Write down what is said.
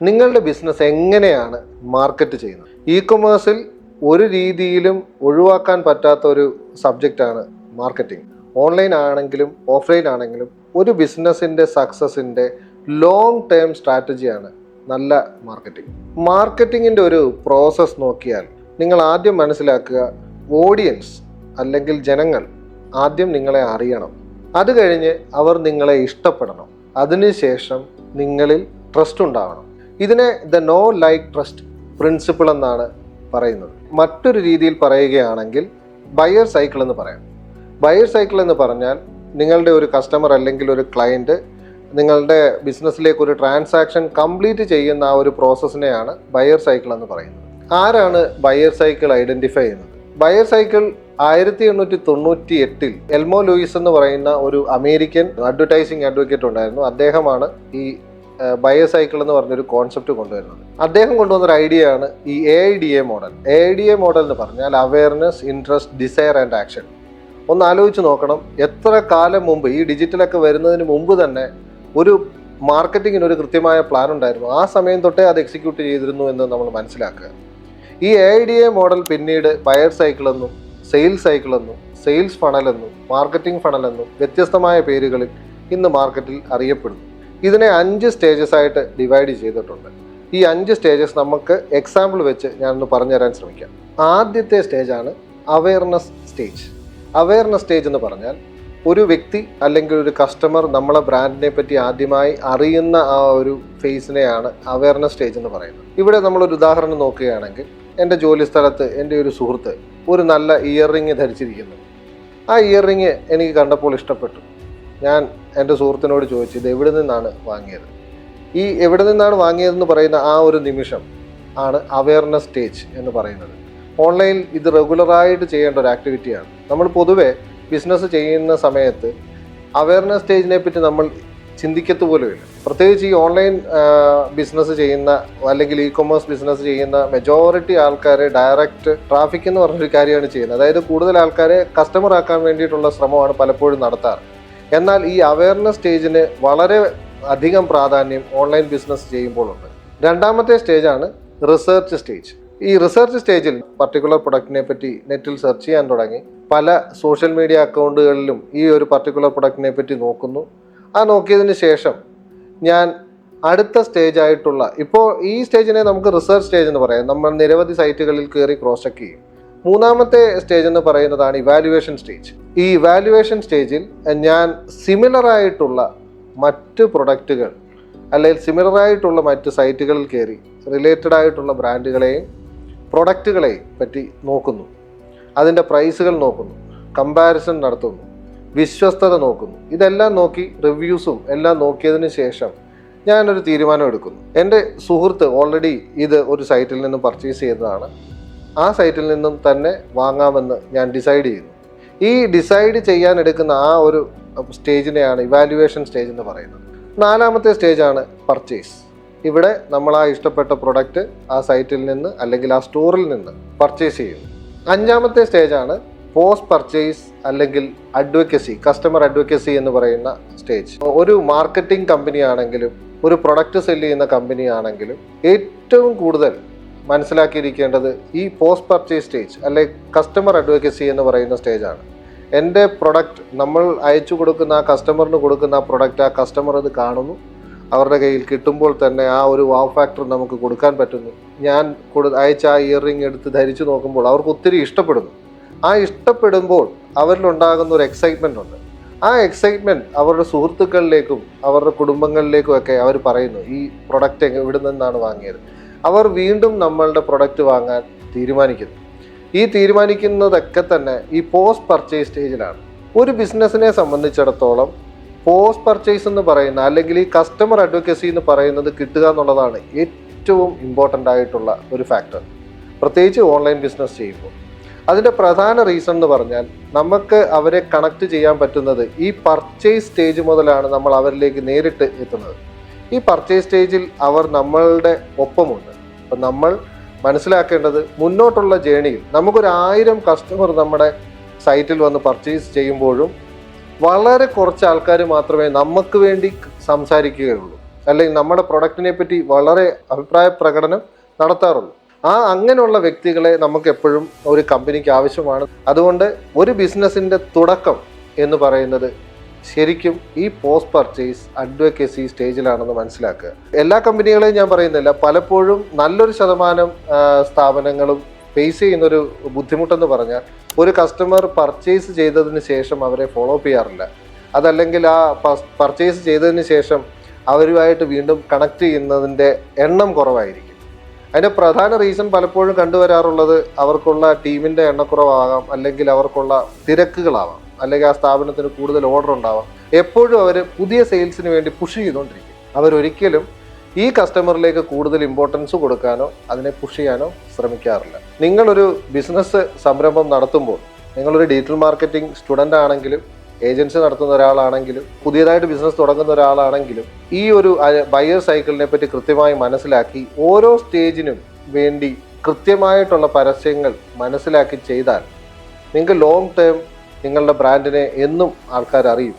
നിങ്ങളുടെ ബിസിനസ് എങ്ങനെയാണ് മാർക്കറ്റ് ചെയ്യുന്നത്? ഇ കൊമേഴ്സിൽ ഒരു രീതിയിലും ഒഴിവാക്കാൻ പറ്റാത്ത ഒരു സബ്ജക്റ്റാണ് മാർക്കറ്റിംഗ്. ഓൺലൈൻ ആണെങ്കിലും ഓഫ്ലൈൻ ആണെങ്കിലും ഒരു ബിസിനസ്സിൻ്റെ സക്സസിൻ്റെ ലോങ് ടേം സ്ട്രാറ്റജിയാണ് നല്ല മാർക്കറ്റിംഗ്. മാർക്കറ്റിങ്ങിൻ്റെ ഒരു പ്രോസസ്സ് നോക്കിയാൽ നിങ്ങൾ ആദ്യം മനസ്സിലാക്കുക, ഓഡിയൻസ് അല്ലെങ്കിൽ ജനങ്ങൾ ആദ്യം നിങ്ങളെ അറിയണം. അത് കഴിഞ്ഞ് അവർ നിങ്ങളെ ഇഷ്ടപ്പെടണം. അതിനുശേഷം നിങ്ങളിൽ ട്രസ്റ്റ് ഉണ്ടാവണം. ഇതിനെ the no like trust principle എന്നാണ് പറയുന്നത്. മറ്റൊരു രീതിയിൽ പറയുകയാണെങ്കിൽ ബയർ സൈക്കിൾ എന്ന് പറയാം. ബയർ സൈക്കിൾ എന്ന് പറഞ്ഞാൽ നിങ്ങളുടെ ഒരു കസ്റ്റമർ അല്ലെങ്കിൽ ഒരു ക്ലയൻറ്റ് നിങ്ങളുടെ ബിസിനസ്സിലേക്ക് ഒരു ട്രാൻസാക്ഷൻ കംപ്ലീറ്റ് ചെയ്യുന്ന ആ ഒരു പ്രോസസ്സിനെയാണ് ബയർ സൈക്കിൾ എന്ന് പറയുന്നത്. ആരാണ് ബയർ സൈക്കിൾ ഐഡൻറ്റിഫൈ ചെയ്യുന്നത്? ബയർ സൈക്കിൾ 1898 എൽമോ ലൂയിസ് എന്ന് പറയുന്ന ഒരു അമേരിക്കൻ അഡ്വർടൈസിങ് അഡ്വക്കേറ്റ് ഉണ്ടായിരുന്നു. അദ്ദേഹമാണ് ഈ ബയർ സൈക്കിൾ എന്ന് പറഞ്ഞൊരു കോൺസെപ്റ്റ് കൊണ്ടുവരുന്നത്. അദ്ദേഹം കൊണ്ടുവന്നൊരു ഐഡിയ ആണ് ഈ AIDA മോഡൽ. AIDA മോഡൽ എന്ന് പറഞ്ഞാൽ awareness, interest, desire and action. ഒന്ന് ആലോചിച്ച് നോക്കണം, എത്ര കാലം മുമ്പ്, ഈ ഡിജിറ്റലൊക്കെ വരുന്നതിന് മുമ്പ് തന്നെ ഒരു മാർക്കറ്റിങ്ങിന് ഒരു കൃത്യമായ പ്ലാൻ ഉണ്ടായിരുന്നു. ആ സമയം തൊട്ടേ അത് എക്സിക്യൂട്ട് ചെയ്തിരുന്നു എന്ന് നമ്മൾ മനസ്സിലാക്കുക. ഈ AIDA മോഡൽ പിന്നീട് ബയർ സൈക്കിൾ എന്നും സെയിൽസ് സൈക്കിൾ എന്നും സെയിൽസ് ഫണൽ എന്നും മാർക്കറ്റിംഗ് ഫണൽ എന്നും വ്യത്യസ്തമായ പേരുകളിൽ ഇന്ന് മാർക്കറ്റിൽ അറിയപ്പെടുന്നു. ഇതിനെ 5 സ്റ്റേജസ് ആയിട്ട് ഡിവൈഡ് ചെയ്തിട്ടുണ്ട്. ഈ 5 സ്റ്റേജസ് നമുക്ക് എക്സാമ്പിൾ വെച്ച് ഞാനൊന്ന് പറഞ്ഞു തരാൻ ശ്രമിക്കാം. ആദ്യത്തെ സ്റ്റേജാണ് അവയർനെസ് സ്റ്റേജ്. അവയർനെസ് സ്റ്റേജ് എന്ന് പറഞ്ഞാൽ ഒരു വ്യക്തി അല്ലെങ്കിൽ ഒരു കസ്റ്റമർ നമ്മളെ ബ്രാൻഡിനെ പറ്റി ആദ്യമായി അറിയുന്ന ആ ഒരു ഫേസിനെയാണ് അവയർനെസ് സ്റ്റേജ് എന്ന് പറയുന്നത്. ഇവിടെ നമ്മളൊരു ഉദാഹരണം നോക്കുകയാണെങ്കിൽ, എൻ്റെ ജോലി സ്ഥലത്ത് എൻ്റെ ഒരു സുഹൃത്ത് ഒരു നല്ല ഇയർ റിങ് ധരിച്ചിരിക്കുന്നു. ആ ഇയർ റിങ് എനിക്ക് കണ്ടപ്പോൾ ഇഷ്ടപ്പെട്ടു. ഞാൻ എൻ്റെ സുഹൃത്തിനോട് ചോദിച്ചു, ഇത് എവിടെ നിന്നാണ് വാങ്ങിയത്? ഈ എവിടെ നിന്നാണ് വാങ്ങിയതെന്ന് പറയുന്ന ആ ഒരു നിമിഷം ആണ് അവയർനെസ് സ്റ്റേജ് എന്ന് പറയുന്നത്. ഓൺലൈനിൽ ഇത് റെഗുലറായിട്ട് ചെയ്യേണ്ട ഒരു ആക്ടിവിറ്റിയാണ്. നമ്മൾ പൊതുവെ ബിസിനസ് ചെയ്യുന്ന സമയത്ത് അവയർനെസ് സ്റ്റേജിനെ പറ്റി നമ്മൾ ചിന്തിക്കത്ത് പോലുമില്ല. പ്രത്യേകിച്ച് ഈ ഓൺലൈൻ ബിസിനസ് ചെയ്യുന്ന അല്ലെങ്കിൽ ഇ കൊമേഴ്സ് ബിസിനസ് ചെയ്യുന്ന മെജോറിറ്റി ആൾക്കാരെ ഡയറക്റ്റ് ട്രാഫിക് എന്ന് പറഞ്ഞൊരു കാര്യമാണ് ചെയ്യുന്നത്. അതായത് കൂടുതൽ ആൾക്കാരെ കസ്റ്റമർ ആക്കാൻ വേണ്ടിയിട്ടുള്ള ശ്രമമാണ് പലപ്പോഴും നടത്താറ്. എന്നാൽ ഈ അവയർനെസ് സ്റ്റേജിന് വളരെ അധികം പ്രാധാന്യം ഓൺലൈൻ ബിസിനസ് ചെയ്യുമ്പോഴുണ്ട്. രണ്ടാമത്തെ സ്റ്റേജാണ് റിസർച്ച് സ്റ്റേജ്. ഈ റിസർച്ച് സ്റ്റേജിൽ പർട്ടിക്കുലർ പ്രൊഡക്റ്റിനെ പറ്റി നെറ്റിൽ സെർച്ച് ചെയ്യാൻ തുടങ്ങി. പല സോഷ്യൽ മീഡിയ അക്കൗണ്ടുകളിലും ഈ ഒരു പർട്ടിക്കുലർ പ്രൊഡക്റ്റിനെ പറ്റി നോക്കുന്നു. ആ നോക്കിയതിന് ശേഷം ഞാൻ അടുത്ത സ്റ്റേജായിട്ടുള്ള, ഇപ്പോൾ ഈ സ്റ്റേജിനെ നമുക്ക് റിസർച്ച് സ്റ്റേജ് എന്ന് പറയാം. നമ്മൾ നിരവധി സൈറ്റുകളിൽ കയറി ക്രോസ് ചെക്ക് ചെയ്യും. മൂന്നാമത്തെ സ്റ്റേജ് എന്ന് പറയുന്നതാണ് ഇവാലുവേഷൻ സ്റ്റേജ്. ഈ ഇവാലുവേഷൻ സ്റ്റേജിൽ ഞാൻ സിമിലറായിട്ടുള്ള മറ്റ് പ്രൊഡക്റ്റുകൾ അല്ലെങ്കിൽ സിമിലറായിട്ടുള്ള മറ്റ് സൈറ്റുകളിൽ കയറി റിലേറ്റഡ് ആയിട്ടുള്ള ബ്രാൻഡുകളെയും പ്രൊഡക്റ്റുകളെയും പറ്റി നോക്കുന്നു. അതിൻ്റെ പ്രൈസുകൾ നോക്കുന്നു, കമ്പാരിസൺ നടത്തുന്നു, വിശ്വസ്തത നോക്കുന്നു. ഇതെല്ലാം നോക്കി റിവ്യൂസും എല്ലാം നോക്കിയതിന് ശേഷം ഞാനൊരു തീരുമാനം എടുക്കുന്നു. എൻ്റെ സുഹൃത്ത് ഓൾറെഡി ഇത് ഒരു സൈറ്റിൽ നിന്നും പർച്ചേസ് ചെയ്തതാണ്. ആ സൈറ്റിൽ നിന്നും തന്നെ വാങ്ങാമെന്ന് ഞാൻ ഡിസൈഡ് ചെയ്യുന്നു. ഈ ഡിസൈഡ് ചെയ്യാൻ എടുക്കുന്ന ആ ഒരു സ്റ്റേജിനെയാണ് ഇവാലുവേഷൻ സ്റ്റേജ് എന്ന് പറയുന്നത്. നാലാമത്തെ സ്റ്റേജാണ് പർച്ചേസ്. ഇവിടെ നമ്മൾ ആ ഇഷ്ടപ്പെട്ട പ്രൊഡക്റ്റ് ആ സൈറ്റിൽ നിന്ന് അല്ലെങ്കിൽ ആ സ്റ്റോറിൽ നിന്ന് പർച്ചേസ് ചെയ്യുന്നു. അഞ്ചാമത്തെ സ്റ്റേജാണ് പോസ്റ്റ് പർച്ചേസ് അല്ലെങ്കിൽ അഡ്വക്കസി, കസ്റ്റമർ അഡ്വക്കസി എന്ന് പറയുന്ന സ്റ്റേജ്. ഒരു മാർക്കറ്റിംഗ് കമ്പനി ആണെങ്കിലും ഒരു പ്രൊഡക്റ്റ് സെല്ല് ചെയ്യുന്ന കമ്പനി ആണെങ്കിലും ഏറ്റവും കൂടുതൽ മനസ്സിലാക്കിയിരിക്കേണ്ടത് ഈ പോസ്റ്റ് പർച്ചേസ് സ്റ്റേജ് അല്ലെങ്കിൽ കസ്റ്റമർ അഡ്വക്കസി എന്ന് പറയുന്ന സ്റ്റേജാണ്. എൻ്റെ പ്രൊഡക്റ്റ് നമ്മൾ അയച്ചു കൊടുക്കുന്ന ആ കസ്റ്റമറിന് കൊടുക്കുന്ന ആ പ്രൊഡക്റ്റ് ആ കസ്റ്റമർ അത് കാണുന്നു. അവരുടെ കയ്യിൽ കിട്ടുമ്പോൾ തന്നെ ആ ഒരു വാവ് ഫാക്ടർ നമുക്ക് കൊടുക്കാൻ പറ്റുന്നു. ഞാൻ അയച്ച ആ ഇയർ റിങ് എടുത്ത് ധരിച്ചു നോക്കുമ്പോൾ അവർക്ക് ഒത്തിരി ഇഷ്ടപ്പെടുന്നു. ആ ഇഷ്ടപ്പെടുമ്പോൾ അവരിലുണ്ടാകുന്ന ഒരു എക്സൈറ്റ്മെൻ്റ് ഉണ്ട്. ആ എക്സൈറ്റ്മെൻറ്റ് അവരുടെ സുഹൃത്തുക്കളിലേക്കും അവരുടെ കുടുംബങ്ങളിലേക്കും ഒക്കെ അവർ പറയുന്നു, ഈ പ്രൊഡക്റ്റ് എവിടെ നിന്നാണ് വാങ്ങിയത്. അവർ വീണ്ടും നമ്മളുടെ പ്രൊഡക്റ്റ് വാങ്ങാൻ തീരുമാനിക്കുന്നു. ഈ തീരുമാനിക്കുന്നതൊക്കെ തന്നെ ഈ പോസ്റ്റ് പർച്ചേസ് സ്റ്റേജിലാണ്. ഒരു ബിസിനസ്സിനെ സംബന്ധിച്ചിടത്തോളം പോസ്റ്റ് പർച്ചേസ് എന്ന് പറയുന്ന അല്ലെങ്കിൽ ഈ കസ്റ്റമർ അഡ്വക്കസി എന്ന് പറയുന്നത് കിട്ടുക എന്നുള്ളതാണ് ഏറ്റവും ഇമ്പോർട്ടൻ്റ് ആയിട്ടുള്ള ഒരു ഫാക്ടർ, പ്രത്യേകിച്ച് ഓൺലൈൻ ബിസിനസ് ചെയ്യുമ്പോൾ. അതിൻ്റെ പ്രധാന റീസൺ എന്ന് പറഞ്ഞാൽ നമുക്ക് അവരെ കണക്ട് ചെയ്യാൻ പറ്റുന്നത് ഈ പർച്ചേസ് സ്റ്റേജ് മുതലാണ് നമ്മൾ അവരിലേക്ക് നേരിട്ട് എത്തുന്നത്. ഈ പർച്ചേസ് സ്റ്റേജിൽ അവർ നമ്മളുടെ ഒപ്പമുണ്ട്. അപ്പം നമ്മൾ മനസ്സിലാക്കേണ്ടത്, മുന്നോട്ടുള്ള ജേണിയിൽ നമുക്കൊരു 1000 കസ്റ്റമർ നമ്മുടെ സൈറ്റിൽ വന്ന് പർച്ചേസ് ചെയ്യുമ്പോഴും വളരെ കുറച്ച് ആൾക്കാർ മാത്രമേ നമുക്ക് വേണ്ടി സംസാരിക്കുകയുള്ളൂ. അല്ലെങ്കിൽ നമ്മുടെ പ്രൊഡക്റ്റിനെ പറ്റി വളരെ അഭിപ്രായ പ്രകടനം നടത്താറുള്ളൂ. അങ്ങനെയുള്ള വ്യക്തികളെ നമുക്ക് എപ്പോഴും ഒരു കമ്പനിക്ക് ആവശ്യമാണ്. അതുകൊണ്ട് ഒരു ബിസിനസ്സിൻ്റെ തുടക്കം എന്ന് പറയുന്നത് ശരിക്കും ഈ പോസ്റ്റ് പർച്ചേസ് അഡ്വക്കസി സ്റ്റേജിലാണെന്ന് മനസ്സിലാക്കുക. എല്ലാ കമ്പനികളെയും ഞാൻ പറയുന്നില്ല, പലപ്പോഴും നല്ലൊരു ശതമാനം സ്ഥാപനങ്ങളും ഫേസ് ചെയ്യുന്നൊരു ബുദ്ധിമുട്ടെന്ന് പറഞ്ഞാൽ ഒരു കസ്റ്റമർ പർച്ചേസ് ചെയ്തതിന് ശേഷം അവരെ ഫോളോ അപ്പ് ചെയ്യാറില്ല. അതല്ലെങ്കിൽ ആ പർച്ചേസ് ചെയ്തതിന് ശേഷം അവരുമായിട്ട് വീണ്ടും കണക്ട് ചെയ്യുന്നതിൻ്റെ എണ്ണം കുറവായിരിക്കും. അതിൻ്റെ പ്രധാന റീസൺ പലപ്പോഴും കണ്ടുവരാറുള്ളത് അവർക്കുള്ള ടീമിൻ്റെ എണ്ണക്കുറവാകാം, അല്ലെങ്കിൽ അവർക്കുള്ള തിരക്കുകളാവാം, അല്ലെങ്കിൽ ആ സ്ഥാപനത്തിന് കൂടുതൽ ഓർഡർ ഉണ്ടാവാം. എപ്പോഴും അവർ പുതിയ സെയിൽസിന് വേണ്ടി പുഷ് ചെയ്തുകൊണ്ടിരിക്കും. അവരൊരിക്കലും ഈ കസ്റ്റമറിലേക്ക് കൂടുതൽ ഇമ്പോർട്ടൻസ് കൊടുക്കാനോ അതിനെ പുഷ് ചെയ്യാനോ ശ്രമിക്കാറില്ല. നിങ്ങളൊരു ബിസിനസ് സംരംഭം നടത്തുമ്പോൾ, നിങ്ങളൊരു ഡിജിറ്റൽ മാർക്കറ്റിംഗ് സ്റ്റുഡൻ്റ് ആണെങ്കിലും ഏജൻസി നടത്തുന്ന ഒരാളാണെങ്കിലും പുതിയതായിട്ട് ബിസിനസ് തുടങ്ങുന്ന ഒരാളാണെങ്കിലും ഈ ഒരു ബയർ സൈക്കിളിനെ പറ്റി കൃത്യമായി മനസ്സിലാക്കി ഓരോ സ്റ്റേജിനും വേണ്ടി കൃത്യമായിട്ടുള്ള പരസ്യങ്ങൾ മനസ്സിലാക്കി ചെയ്താൽ നിങ്ങൾക്ക് ലോങ് ടേം നിങ്ങളുടെ ബ്രാൻഡിനെ എന്നും ആൾക്കാർ അറിയും.